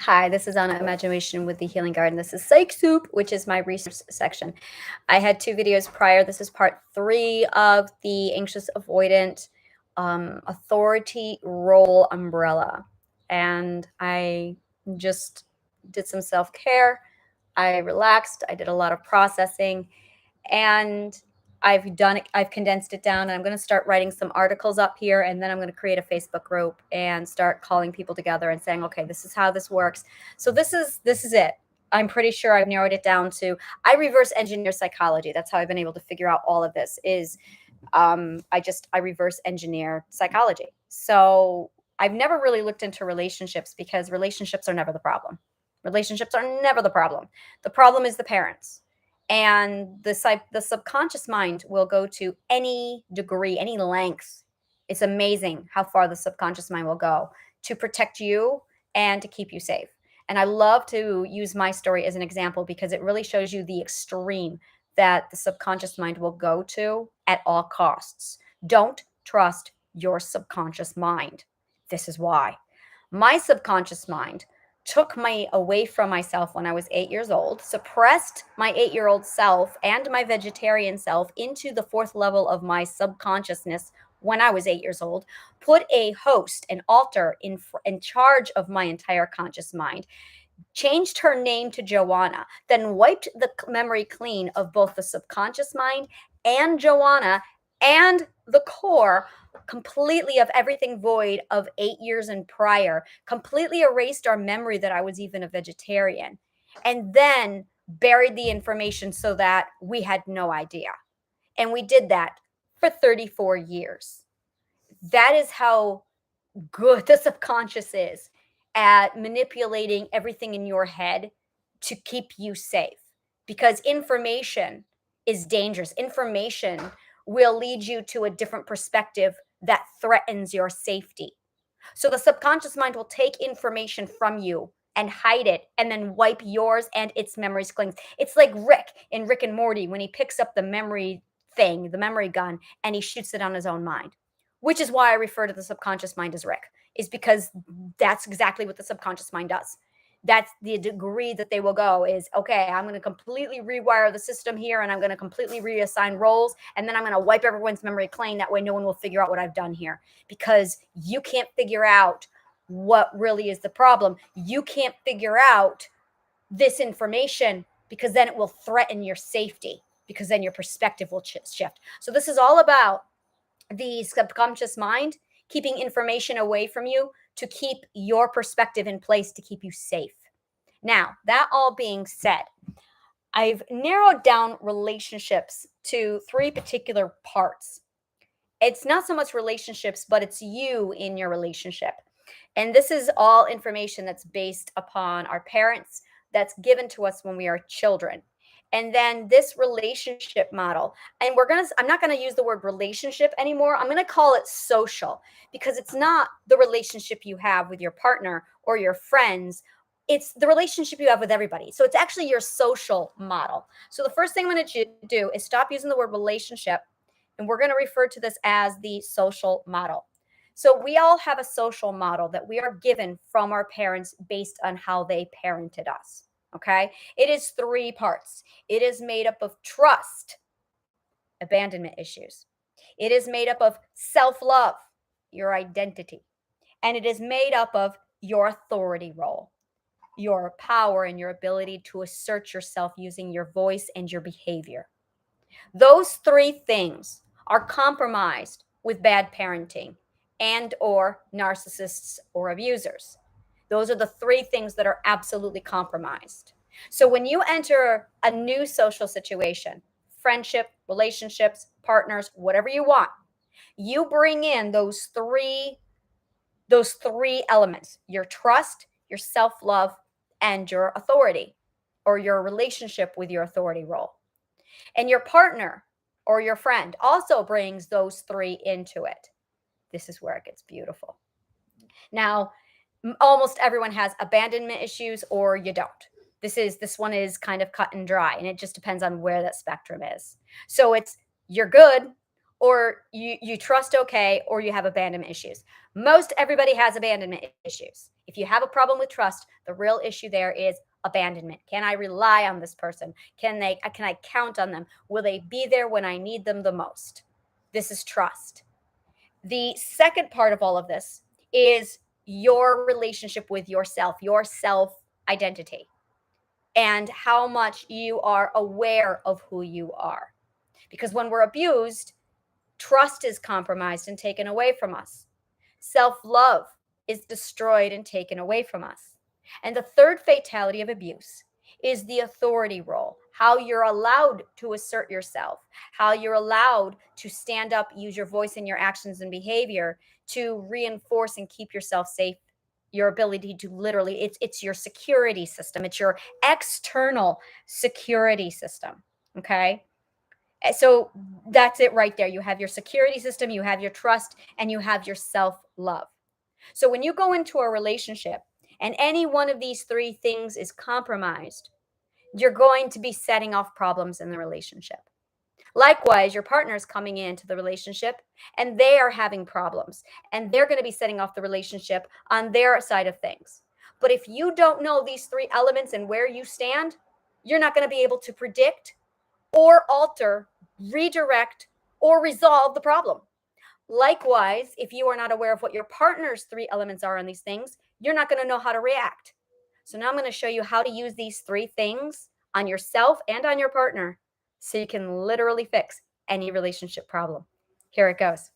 Hi, this is Anna Imagination with the Healing Garden. This is Psych Soup, which is my research section. I had two videos prior. This is part 3 of the Anxious Avoidant Authority Role Umbrella. And I just did some self-care. I relaxed. I did a lot of processing. And I've condensed it down, and I'm going to start writing some articles up here, and then I'm going to create a Facebook group and start calling people together and saying, okay, this is how this works. So this is it. I'm pretty sure I've narrowed it down to, I reverse engineer psychology. That's how I've been able to figure out all of this is I reverse engineer psychology. So I've never really looked into relationships because relationships are never the problem. Relationships are never the problem. The problem is the parents. And the subconscious mind will go to any degree, any length. It's amazing how far the subconscious mind will go to protect you and to keep you safe. And I love to use my story as an example because it really shows you the extreme that the subconscious mind will go to at all costs. Don't trust your subconscious mind. This is why. My subconscious mind took me away from myself when I was 8 years old, suppressed my 8-year-old self and my vegetarian self into the fourth level of my subconsciousness when I was 8 years old, put a host, an altar in charge of my entire conscious mind, changed her name to Joanna, then wiped the memory clean of both the subconscious mind and Joanna and the core completely of everything void of 8 years and prior, completely erased our memory that I was even a vegetarian, and then buried the information so that we had no idea. And we did that for 34 years. That is how good the subconscious is at manipulating everything in your head to keep you safe because information is dangerous. Information will lead you to a different perspective that threatens your safety. So the subconscious mind will take information from you and hide it and then wipe yours and its memories clean. It's like Rick in Rick and Morty when he picks up the memory thing, the memory gun, and he shoots it on his own mind, which is why I refer to the subconscious mind as Rick, is because that's exactly what the subconscious mind does. That's the degree that they will go is, okay, I'm going to completely rewire the system here and I'm going to completely reassign roles. And then I'm going to wipe everyone's memory clean. That way no one will figure out what I've done here because you can't figure out what really is the problem. You can't figure out this information because then it will threaten your safety because then your perspective will shift. So this is all about the subconscious mind keeping information away from you to keep your perspective in place to keep you safe. Now, that all being said, I've narrowed down relationships to 3 particular parts. It's not so much relationships, but it's you in your relationship. And this is all information that's based upon our parents, that's given to us when we are children. And then this relationship model, and I'm not gonna use the word relationship anymore. I'm gonna call it social because it's not the relationship you have with your partner or your friends. It's the relationship you have with everybody. So it's actually your social model. So the first thing I'm gonna do is stop using the word relationship, and we're gonna refer to this as the social model. So we all have a social model that we are given from our parents based on how they parented us. Okay. It is 3 parts. It is made up of trust, abandonment issues. It is made up of self love, your identity. And it is made up of your authority role, your power and your ability to assert yourself using your voice and your behavior. Those 3 things are compromised with bad parenting and or narcissists or abusers. Those are the 3 things that are absolutely compromised. So when you enter a new social situation, friendship, relationships, partners, whatever you want, you bring in those three elements, your trust, your self-love, and your authority or your relationship with your authority role. And your partner or your friend also brings those 3 into it. This is where it gets beautiful. Now, almost everyone has abandonment issues or you don't. This one is kind of cut and dry, and it just depends on where that spectrum is. So it's you're good or you trust okay, or you have abandonment issues. Most everybody has abandonment issues. If you have a problem with trust, the real issue there is abandonment. Can I rely on this person? Can I count on them? Will they be there when I need them the most? This is trust. The second part of all of this is your relationship with yourself, your self identity, and how much you are aware of who you are. Because when we're abused, trust is compromised and taken away from us. Self love is destroyed and taken away from us. And the third fatality of abuse is the authority role, how you're allowed to assert yourself, how you're allowed to stand up, use your voice in your actions and behavior to reinforce and keep yourself safe. Your ability to literally, it's your security system, it's your external security system. Okay. So that's it right there. You have your security system, you have your trust, and you have your self love. So when you go into a relationship and any one of these three things is compromised, you're going to be setting off problems in the relationship. Likewise, your partner is coming into the relationship and they are having problems and they're going to be setting off the relationship on their side of things. But if you don't know these three elements and where you stand, you're not going to be able to predict or alter, redirect, or resolve the problem. Likewise, if you are not aware of what your partner's three elements are on these things, you're not going to know how to react. So now I'm going to show you how to use these three things on yourself and on your partner so you can literally fix any relationship problem. Here it goes.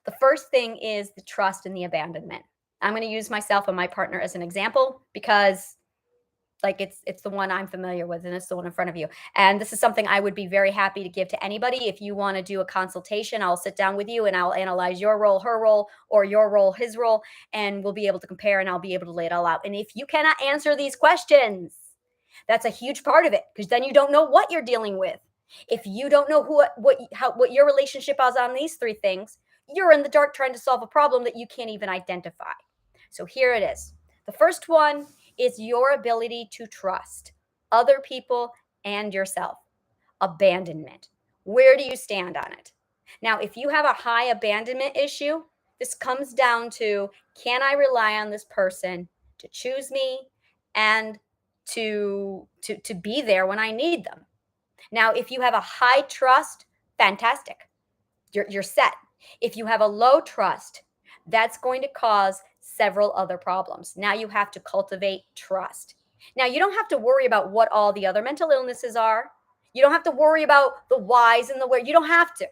The first thing is the trust and the abandonment. I'm going to use myself and my partner as an example because like it's the one I'm familiar with and it's the one in front of you. And this is something I would be very happy to give to anybody. If you want to do a consultation, I'll sit down with you and I'll analyze your role, her role, or your role, his role, and we'll be able to compare and I'll be able to lay it all out. And if you cannot answer these questions, that's a huge part of it because then you don't know what you're dealing with. If you don't know what your relationship is on these three things, you're in the dark trying to solve a problem that you can't even identify. So here it is. The first one is your ability to trust other people and yourself. Abandonment. Where do you stand on it? Now, if you have a high abandonment issue, this comes down to, can I rely on this person to choose me and to be there when I need them? Now, if you have a high trust, fantastic. You're set. If you have a low trust, that's going to cause several other problems. Now you have to cultivate trust. Now you don't have to worry about what all the other mental illnesses are. You don't have to worry about the whys and the where. You don't have to.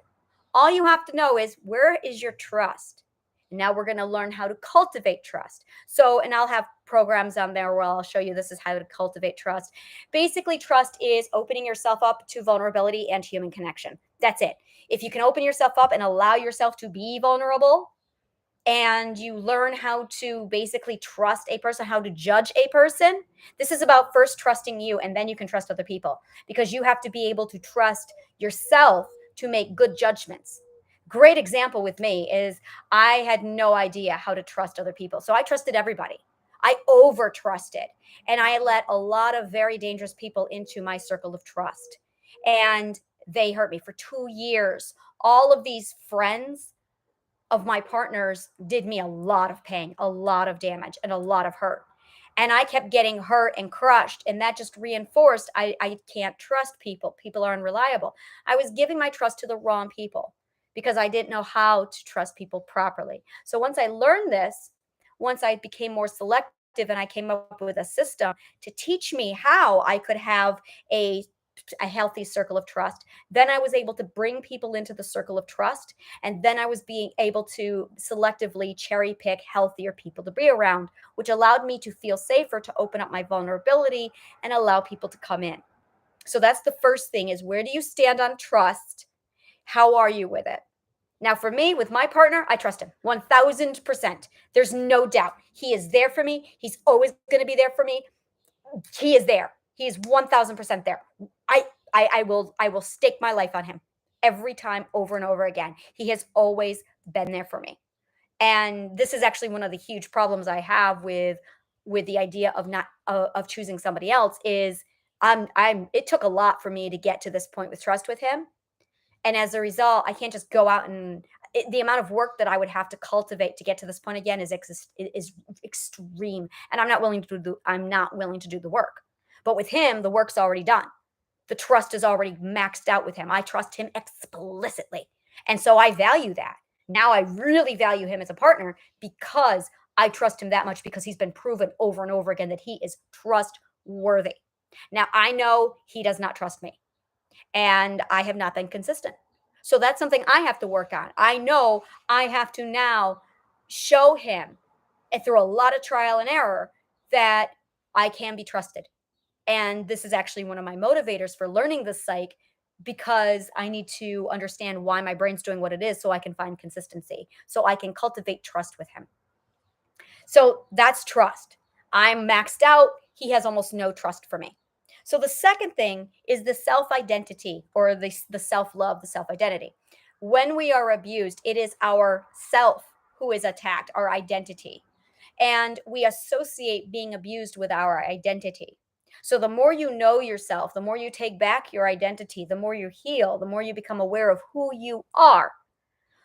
All you have to know is, where is your trust? And now we're going to learn how to cultivate trust. So, and I'll have programs on there where I'll show you this is how to cultivate trust. Basically, trust is opening yourself up to vulnerability and human connection. That's it. If you can open yourself up and allow yourself to be vulnerable, and you learn how to basically trust a person, how to judge a person. This is about first trusting you, and then you can trust other people because you have to be able to trust yourself to make good judgments. Great example with me is I had no idea how to trust other people. So I trusted everybody. I over trusted, and I let a lot of very dangerous people into my circle of trust. And they hurt me for 2 years. All of these friends of my partners did me a lot of pain, a lot of damage, and a lot of hurt. And I kept getting hurt and crushed. And that just reinforced I can't trust people. People are unreliable. I was giving my trust to the wrong people because I didn't know how to trust people properly. So once I learned this, once I became more selective and I came up with a system to teach me how I could have a a healthy circle of trust. Then I was able to bring people into the circle of trust. And then I was being able to selectively cherry pick healthier people to be around, which allowed me to feel safer to open up my vulnerability and allow people to come in. So that's the first thing is, where do you stand on trust? How are you with it? Now, for me, with my partner, I trust him 1000%. There's no doubt. He is there for me. He's always going to be there for me. He is there. He is 1000% there. I will stake my life on him every time, over and over again. He has always been there for me. And this is actually one of the huge problems I have with the idea of not of choosing somebody else is, I'm it took a lot for me to get to this point with trust with him. And as a result, I can't just go out and the amount of work that I would have to cultivate to get to this point again is extreme, and I'm not willing to do the work. But with him, the work's already done. The trust is already maxed out with him. I trust him explicitly. And so I value that. Now I really value him as a partner because I trust him that much because he's been proven over and over again that he is trustworthy. Now I know he does not trust me and I have not been consistent. So that's something I have to work on. I know I have to now show him and through a lot of trial and error that I can be trusted. And this is actually one of my motivators for learning the psych because I need to understand why my brain's doing what it is so I can find consistency, so I can cultivate trust with him. So that's trust. I'm maxed out. He has almost no trust for me. So the second thing is the self identity or the self love, the self identity. When we are abused, it is our self who is attacked, our identity. And we associate being abused with our identity. So the more you know yourself, the more you take back your identity, the more you heal, the more you become aware of who you are,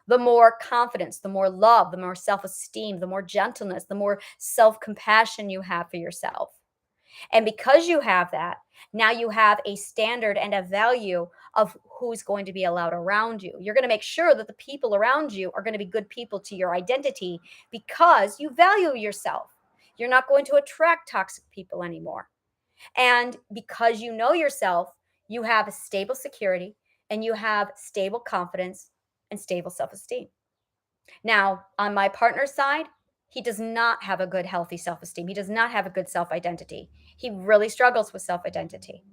the more confidence, the more love, the more self esteem, the more gentleness, the more self compassion you have for yourself. And because you have that, now you have a standard and a value of who's going to be allowed around you. You're going to make sure that the people around you are going to be good people to your identity because you value yourself. You're not going to attract toxic people anymore. And because you know yourself, you have a stable security and you have stable confidence and stable self esteem. Now, on my partner's side, he does not have a good, healthy self esteem. He does not have a good self identity. He really struggles with self identity.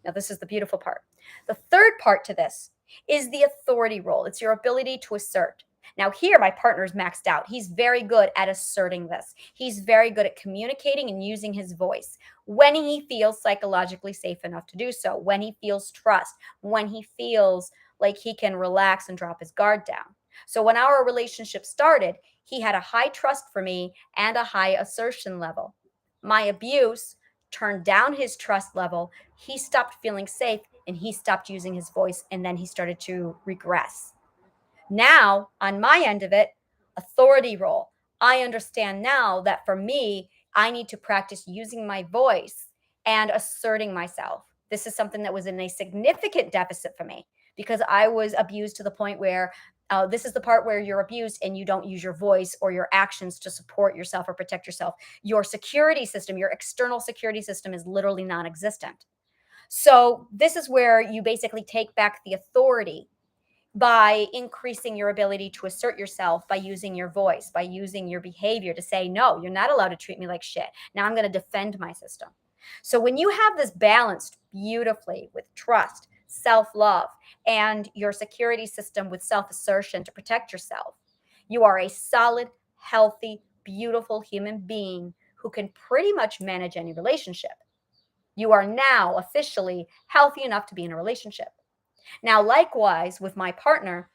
Now, this is the beautiful part. The third part to this is the authority role. It's your ability to assert. Now, here, my partner's maxed out. He's very good at asserting this. He's very good at communicating and using his voice when he feels psychologically safe enough to do so, when he feels trust, when he feels like he can relax and drop his guard down. So, when our relationship started, he had a high trust for me and a high assertion level. My abuse turned down his trust level. He stopped feeling safe and he stopped using his voice, and then he started to regress. Now, on my end of it, authority role. I understand now that for me, I need to practice using my voice and asserting myself. This is something that was in a significant deficit for me because I was abused to the point where this is the part where you're abused and you don't use your voice or your actions to support yourself or protect yourself. Your security system, your external security system is literally non existent. So, this is where you basically take back the authority by increasing your ability to assert yourself by using your voice, by using your behavior to say, no, you're not allowed to treat me like shit. Now I'm going to defend my system. So when you have this balanced beautifully with trust, self love, and your security system with self assertion to protect yourself, you are a solid, healthy, beautiful human being who can pretty much manage any relationship. You are now officially healthy enough to be in a relationship. Now, likewise, with my partner,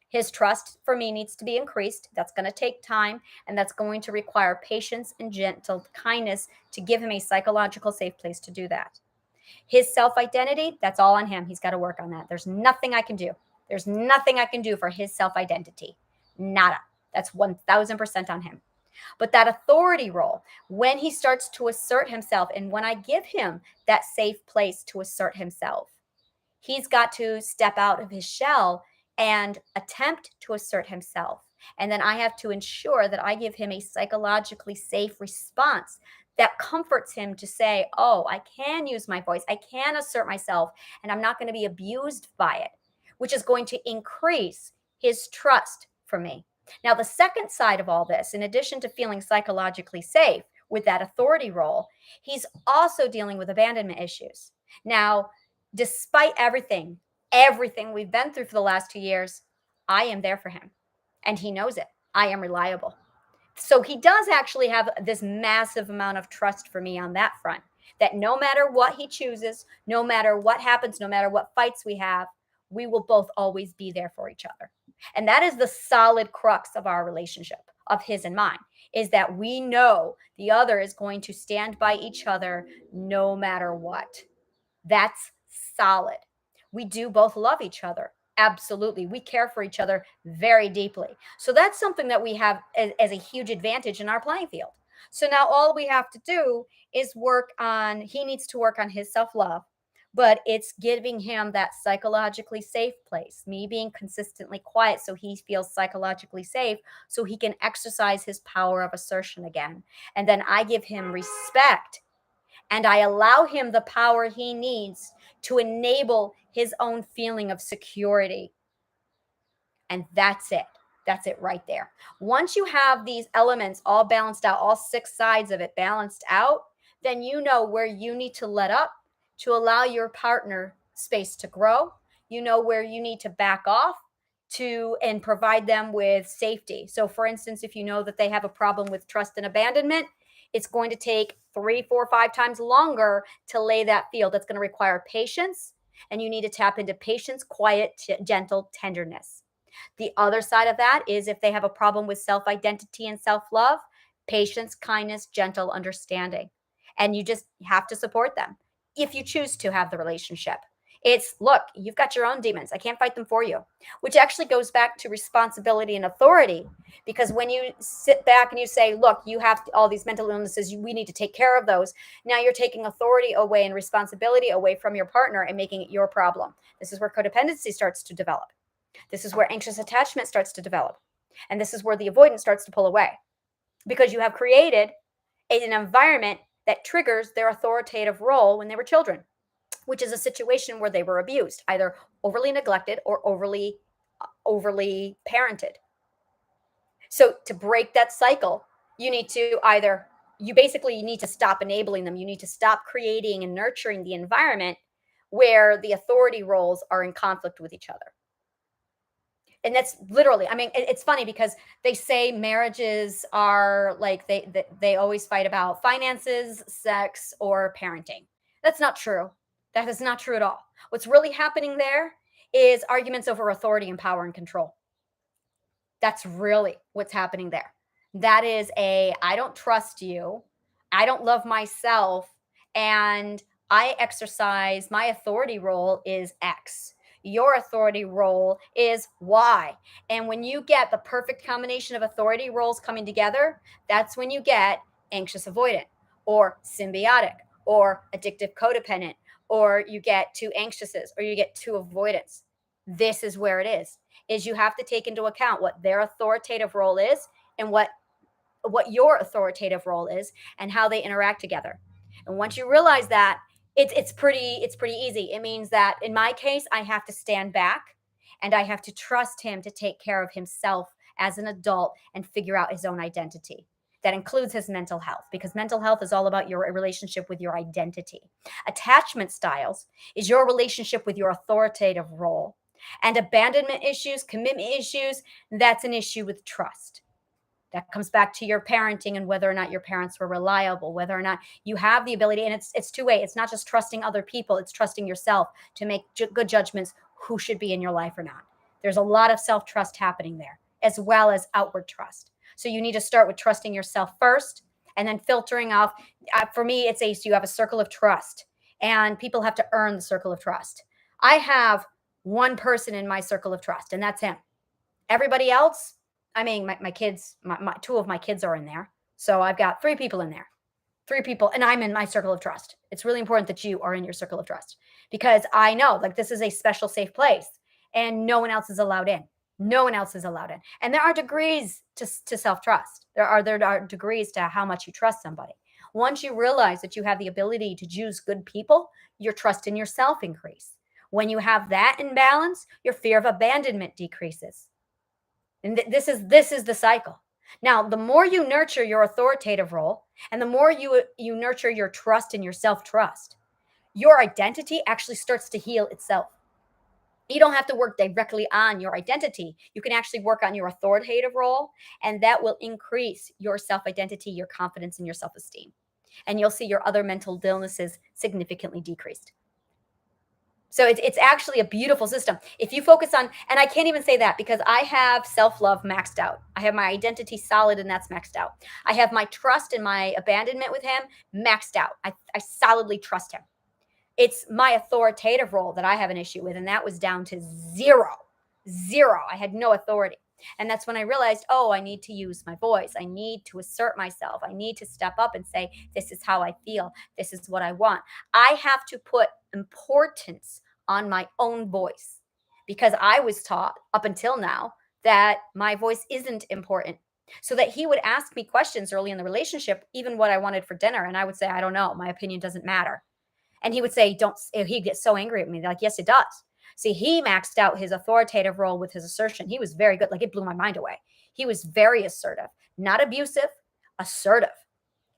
his trust for me needs to be increased. That's going to take time and that's going to require patience and gentle kindness to give him a psychological safe place to do that. His self identity, that's all on him. He's got to work on that. There's nothing I can do. There's nothing I can do for his self identity. Nada. That's 1000% on him. But that authority role, when he starts to assert himself and when I give him that safe place to assert himself, he's got to step out of his shell and attempt to assert himself. And then I have to ensure that I give him a psychologically safe response that comforts him to say, oh, I can use my voice, I can assert myself, and I'm not going to be abused by it, which is going to increase his trust for me. Now, the second side of all this, in addition to feeling psychologically safe with that authority role, he's also dealing with abandonment issues. Now, despite everything we've been through for the last 2 years, I am there for him. And he knows it. I am reliable. So he does actually have this massive amount of trust for me on that front. That no matter what he chooses, no matter what happens, no matter what fights we have, we will both always be there for each other. And that is the solid crux of our relationship, of his and mine, is that we know the other is going to stand by each other no matter what. That's solid. We do both love each other. Absolutely. We care for each other very deeply. So that's something that we have as a huge advantage in our playing field. So now all we have to do is he needs to work on his self love, but it's giving him that psychologically safe place, me being consistently quiet so he feels psychologically safe, so he can exercise his power of assertion again. And then I give him respect and I allow him the power he needs to enable his own feeling of security. And that's it. That's it right there. Once you have these elements all balanced out, all six sides of it balanced out, then you know where you need to let up to allow your partner space to grow. You know where you need to back off to and provide them with safety. So, for instance, if you know that they have a problem with trust and abandonment, it's going to take 3, 4, 5 times longer to lay that field. That's going to require patience, and you need to tap into patience, quiet, gentle tenderness. The other side of that is if they have a problem with self identity and self love, patience, kindness, gentle understanding. And you just have to support them if you choose to have the relationship. It's look, you've got your own demons. I can't fight them for you, which actually goes back to responsibility and authority. Because when you sit back and you say, look, you have all these mental illnesses, we need to take care of those. Now you're taking authority away and responsibility away from your partner and making it your problem. This is where codependency starts to develop. This is where anxious attachment starts to develop. And this is where the avoidance starts to pull away because you have created an environment that triggers their authoritative role when they were children, which is a situation where they were abused, either overly neglected or overly parented. So to break that cycle, you need to you basically need to stop enabling them. You need to stop creating and nurturing the environment where the authority roles are in conflict with each other. And that's literally, I mean, it's funny because they say marriages are like they always fight about finances, sex, or parenting. That's not true. That is not true at all. What's really happening there is arguments over authority and power and control. That's really what's happening there. That is I don't trust you. I don't love myself. And I exercise my authority role is X. Your authority role is Y. And when you get the perfect combination of authority roles coming together, that's when you get anxious avoidant or symbiotic or addictive codependent, or you get two anxiouses or you get two avoidance. This is where it is you have to take into account what their authoritative role is and what your authoritative role is and how they interact together. And once you realize that, it's pretty easy. It means that in my case, I have to stand back and I have to trust him to take care of himself as an adult and figure out his own identity. That includes his mental health because mental health is all about your relationship with your identity. Attachment styles is your relationship with your authoritative role. And abandonment issues, commitment issues, that's an issue with trust. That comes back to your parenting and whether or not your parents were reliable, whether or not you have the ability. And it's two-way. It's not just trusting other people, it's trusting yourself to make good judgments who should be in your life or not. There's a lot of self-trust happening there, as well as outward trust. So you need to start with trusting yourself first and then filtering off. For me, it's you have a circle of trust, and people have to earn the circle of trust. I have one person in my circle of trust, and that's him. Everybody else, I mean, my kids, two of my kids are in there. So I've got 3 people in there, 3 people, and I'm in my circle of trust. It's really important that you are in your circle of trust because I know like this is a special, safe place and no one else is allowed in. No one else is allowed in. And there are degrees to self-trust. There are degrees to how much you trust somebody. Once you realize that you have the ability to choose good people, your trust in yourself increase. When you have that in balance, your fear of abandonment decreases. And this is the cycle. Now, the more you nurture your authoritative role and the more you nurture your trust and your self-trust, your identity actually starts to heal itself. You don't have to work directly on your identity. You can actually work on your authoritative role, and that will increase your self-identity, your confidence, and your self-esteem. And you'll see your other mental illnesses significantly decreased. So it's actually a beautiful system. If you focus on, and I can't even say that because I have self-love maxed out. I have my identity solid and that's maxed out. I have my trust and my abandonment with him maxed out. I solidly trust him. It's my authoritative role that I have an issue with, and that was down to 0. Zero. I had no authority. And that's when I realized, oh, I need to use my voice. I need to assert myself. I need to step up and say, this is how I feel. This is what I want. I have to put importance on my own voice because I was taught up until now that my voice isn't important. So that he would ask me questions early in the relationship, even what I wanted for dinner. And I would say, I don't know. My opinion doesn't matter. And he would say, don't, he'd get so angry at me. Like, yes, it does. See, he maxed out his authoritative role with his assertion. He was very good. Like, it blew my mind away. He was very assertive, not abusive, assertive.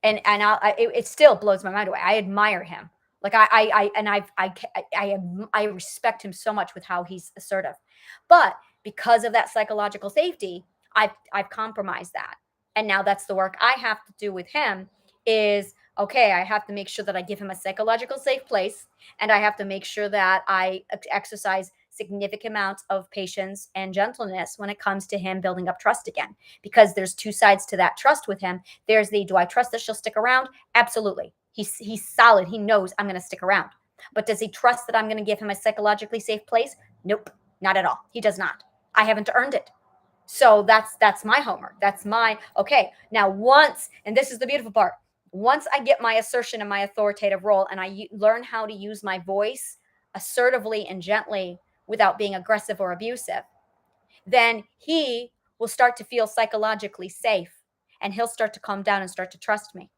It still blows my mind away. I admire him. Like I respect him so much with how he's assertive. But because of that psychological safety, I've compromised that. And now that's the work I have to do with him is okay, I have to make sure that I give him a psychological safe place and I have to make sure that I exercise significant amounts of patience and gentleness when it comes to him building up trust again because there's two sides to that trust with him. There's the do I trust that she'll stick around? Absolutely. He's solid. He knows I'm going to stick around. But does he trust that I'm going to give him a psychologically safe place? Nope, not at all. He does not. I haven't earned it. So that's my homework. That's my okay. Now once, and this is the beautiful part, once I get my assertion and my authoritative role and I learn how to use my voice assertively and gently without being aggressive or abusive, then he will start to feel psychologically safe and he'll start to calm down and start to trust me.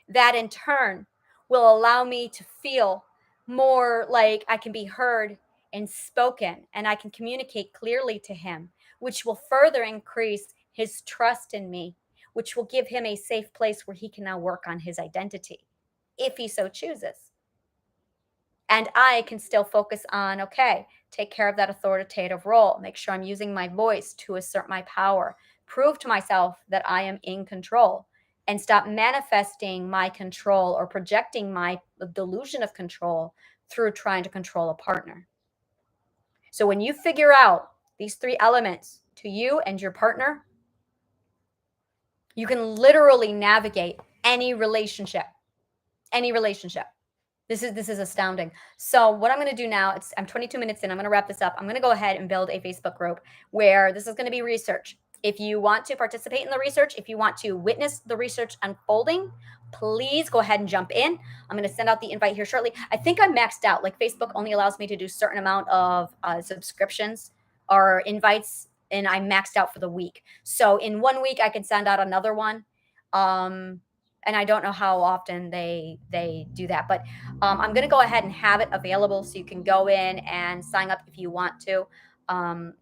That in turn will allow me to feel more like I can be heard and spoken and I can communicate clearly to him, which will further increase his trust in me, which will give him a safe place where he can now work on his identity if he so chooses. And I can still focus on, okay, take care of that authoritative role, make sure I'm using my voice to assert my power, prove to myself that I am in control, and stop manifesting my control or projecting my delusion of control through trying to control a partner. So when you figure out these three elements to you and your partner, you can literally navigate any relationship. Any relationship. This is astounding. So what I'm going to do now, I'm 22 minutes in. I'm going to wrap this up. I'm going to go ahead and build a Facebook group where this is going to be research. If you want to participate in the research, if you want to witness the research unfolding, please go ahead and jump in. I'm going to send out the invite here shortly. I think I'm maxed out. Like Facebook only allows me to do a certain amount of subscriptions or invites, and I'm maxed out for the week. So in 1 week, I can send out another one. And I don't know how often they do that, but I'm going to go ahead and have it available so you can go in and sign up if you want to. I'm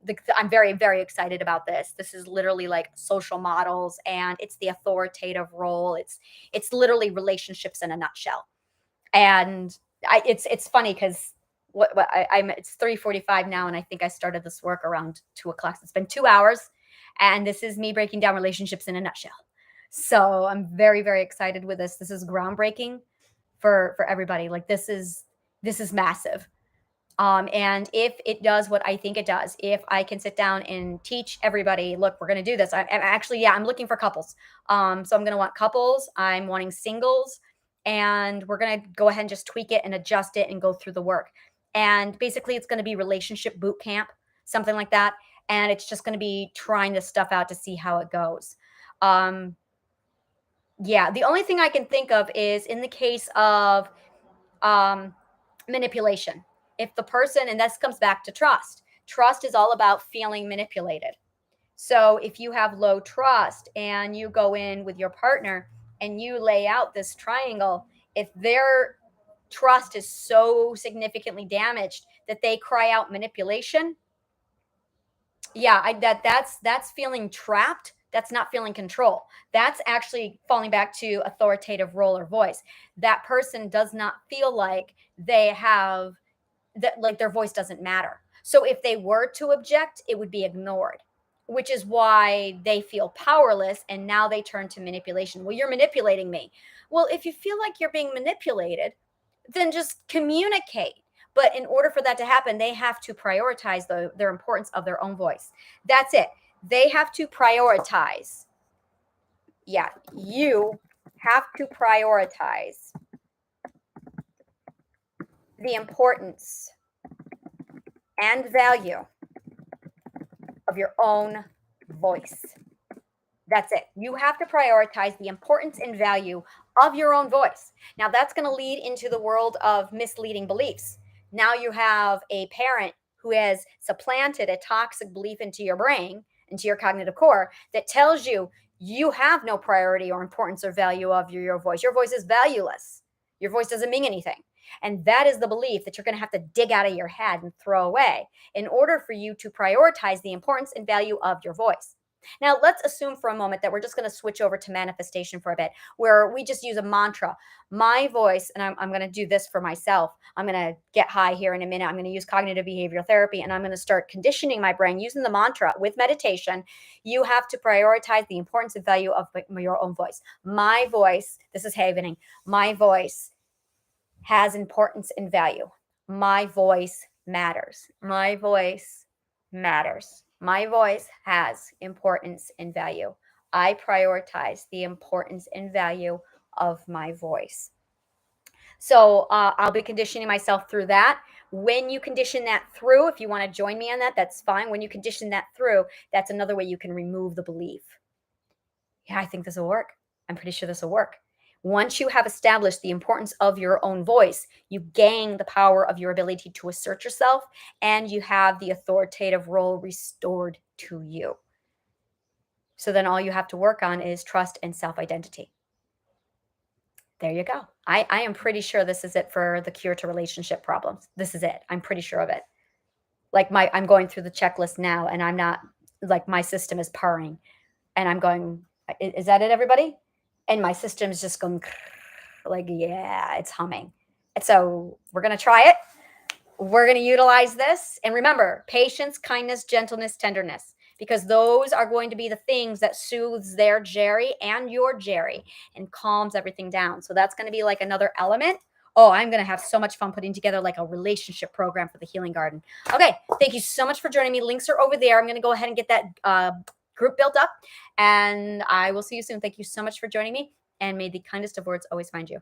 very, very excited about this. This is literally like social models and it's the authoritative role. It's literally relationships in a nutshell. And it's funny because it's 3:45 now, and I think I started this work around 2 o'clock. So it's been 2 hours, and this is me breaking down relationships in a nutshell. So I'm very, very excited with this. This is groundbreaking for everybody. Like this is massive. And if it does what I think it does, if I can sit down and teach everybody, look, we're going to do this. I'm actually, yeah, I'm looking for couples. So I'm going to want couples. I'm wanting singles, and we're going to go ahead and just tweak it and adjust it and go through the work. And basically, it's going to be relationship boot camp, something like that. And it's just going to be trying this stuff out to see how it goes. Yeah, the only thing I can think of is in the case of um, manipulation. If the person, and this comes back to trust, trust is all about feeling manipulated. So if you have low trust and you go in with your partner and you lay out this triangle, if their trust is so significantly damaged that they cry out manipulation, yeah, that's feeling trapped. That's not feeling control. That's actually falling back to authoritative role or voice. That person does not feel like they have that, like their voice doesn't matter. So if they were to object, it would be ignored, which is why they feel powerless and now they turn to manipulation. Well, you're manipulating me. Well, if you feel like you're being manipulated, then just communicate. But in order for that to happen, they have to prioritize their importance of their own voice. That's it. They have to prioritize. Yeah, you have to prioritize the importance and value of your own voice. That's it. You have to prioritize the importance and value of your own voice. Now, that's going to lead into the world of misleading beliefs. Now, you have a parent who has supplanted a toxic belief into your brain, into your cognitive core, that tells you you have no priority or importance or value of your voice. Your voice is valueless. Your voice doesn't mean anything. And that is the belief that you're going to have to dig out of your head and throw away in order for you to prioritize the importance and value of your voice. Now, let's assume for a moment that we're just going to switch over to manifestation for a bit, where we just use a mantra. My voice, and I'm going to do this for myself. I'm going to get high here in a minute. I'm going to use cognitive behavioral therapy, and I'm going to start conditioning my brain using the mantra with meditation. You have to prioritize the importance and value of your own voice. My voice, this is Havening, my voice has importance and value. My voice matters. My voice matters. My voice has importance and value. I prioritize the importance and value of my voice. So I'll be conditioning myself through that. When you condition that through, if you want to join me on that, that's fine. When you condition that through, that's another way you can remove the belief. Yeah, I think this will work. I'm pretty sure this will work. Once you have established the importance of your own voice, you gain the power of your ability to assert yourself, and you have the authoritative role restored to you. So then all you have to work on is trust and self-identity. There you go. I am pretty sure this is it for the cure to relationship problems. This is it. I'm pretty sure of it. Like I'm going through the checklist now, and I'm not, like, my system is purring, and I'm going, is that it, everybody? And my system's just going like, yeah, it's humming. And so we're going to try it. We're going to utilize this. And remember, patience, kindness, gentleness, tenderness, because those are going to be the things that soothes their Jerry and your Jerry and calms everything down. So that's going to be like another element. Oh, I'm going to have so much fun putting together like a relationship program for the Healing Garden. Okay. Thank you so much for joining me. Links are over there. I'm going to go ahead and get that group built up, and I will see you soon. Thank you so much for joining me, and may the kindest of words always find you.